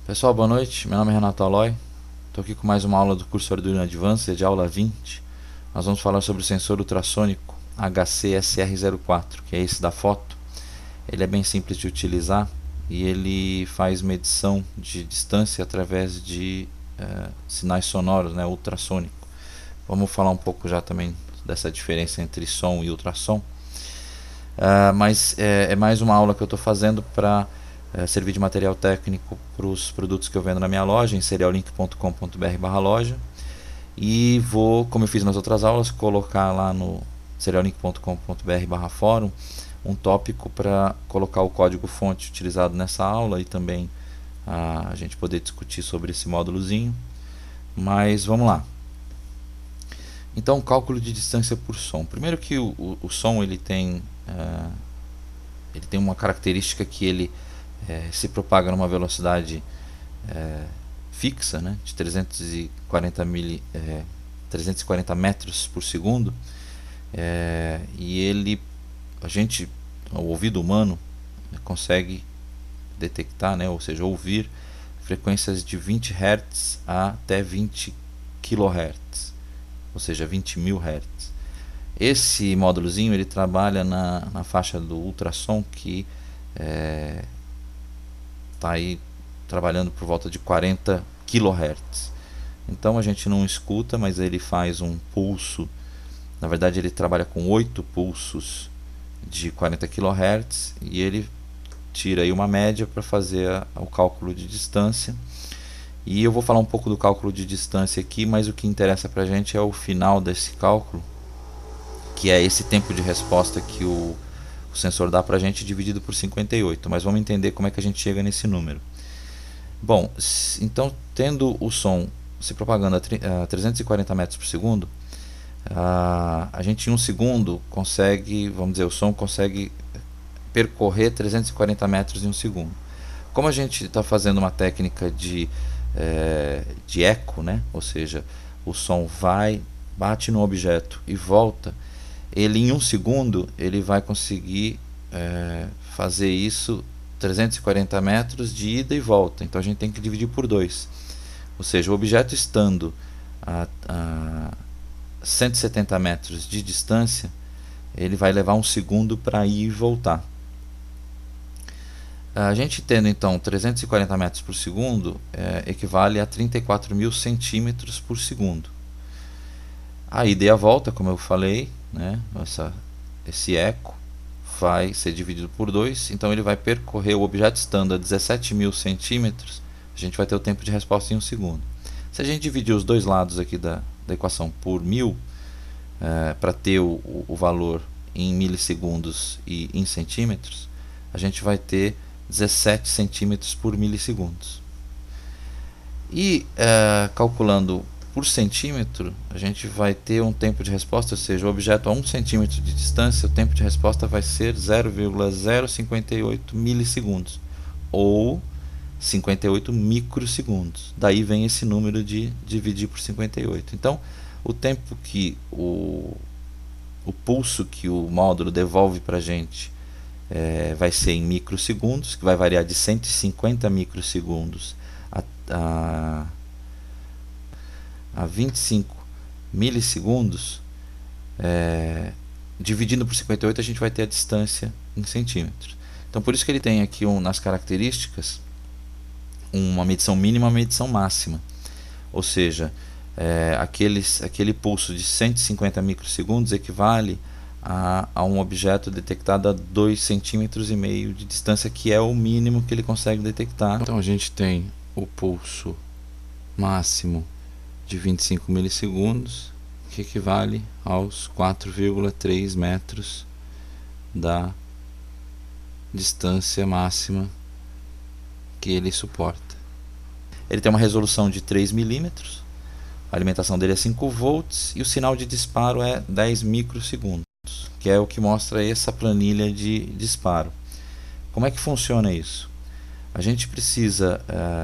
Pessoal, boa noite. Meu nome é Renato Aloy. Estou aqui com mais uma aula do curso Arduino Advanced, de aula 20. Nós vamos falar sobre o sensor ultrassônico HC-SR04, que é esse da foto. Ele é bem simples de utilizar e ele faz medição de distância através de sinais sonoros, né, ultrassônico. Vamos falar um pouco já também dessa diferença entre som e ultrassom. Mas é mais uma aula que eu estou fazendo para servir de material técnico para os produtos que eu vendo na minha loja, em serialink.com.br/loja, e vou, como eu fiz nas outras aulas, colocar lá no serialink.com.br/fórum um tópico para colocar o código fonte utilizado nessa aula e também a gente poder discutir sobre esse módulozinho. Mas vamos lá. Então, cálculo de distância por som. Primeiro que o som ele tem uma característica que ele se propaga numa velocidade fixa, né, de 340 metros por segundo, e o ouvido humano consegue detectar, né, ou seja, ouvir frequências de 20 Hz até 20 kHz, ou seja, 20.000 Hz. Esse módulozinho ele trabalha na faixa do ultrassom, que está aí trabalhando por volta de 40 kHz. Então a gente não escuta, mas ele faz um pulso. Na verdade ele trabalha com 8 pulsos de 40 kHz e ele tira aí uma média para fazer o cálculo de distância. E eu vou falar um pouco do cálculo de distância aqui, mas o que interessa para a gente é o final desse cálculo, que é esse tempo de resposta que o sensor dá para a gente dividido por 58, mas vamos entender como é que a gente chega nesse número. Bom, então tendo o som se propagando a 340 metros por segundo, a gente em um segundo consegue, vamos dizer, o som consegue percorrer 340 metros em um segundo. Como a gente está fazendo uma técnica de eco, né? Ou seja, o som bate no objeto e volta, ele em um segundo ele vai conseguir fazer isso 340 metros de ida e volta. Então a gente tem que dividir por 2, ou seja, o objeto estando a 170 metros de distância, ele vai levar um segundo para ir e voltar. A gente tendo então 340 metros por segundo equivale a 34.000 centímetros por segundo. A ida e a volta, como eu falei, né, esse eco vai ser dividido por 2, então ele vai percorrer o objeto estando a 17.000 centímetros, a gente vai ter o tempo de resposta em um segundo. Se a gente dividir os dois lados aqui da equação por 1000, para ter o valor em milissegundos e em centímetros, a gente vai ter 17 centímetros por milissegundos. E calculando por centímetro, a gente vai ter um tempo de resposta, ou seja, o objeto a 1 centímetro de distância, o tempo de resposta vai ser 0,058 milissegundos, ou 58 microsegundos. Daí vem esse número de dividir por 58. Então, o tempo que o pulso que o módulo devolve para a gente vai ser em microsegundos, que vai variar de 150 microsegundos a 25 milissegundos. Dividindo por 58 a gente vai ter a distância em centímetros. Então por isso que ele tem aqui nas características uma medição mínima e uma medição máxima, ou seja, aquele pulso de 150 microsegundos equivale a um objeto detectado a 2,5 centímetros de distância, que é o mínimo que ele consegue detectar. Então a gente tem o pulso máximo de 25 milissegundos, que equivale aos 4,3 metros da distância máxima que ele suporta. Ele tem uma resolução de 3 milímetros, a alimentação dele é 5 volts e o sinal de disparo é 10 microsegundos, que é o que mostra essa planilha de disparo. Como é que funciona isso? A gente precisa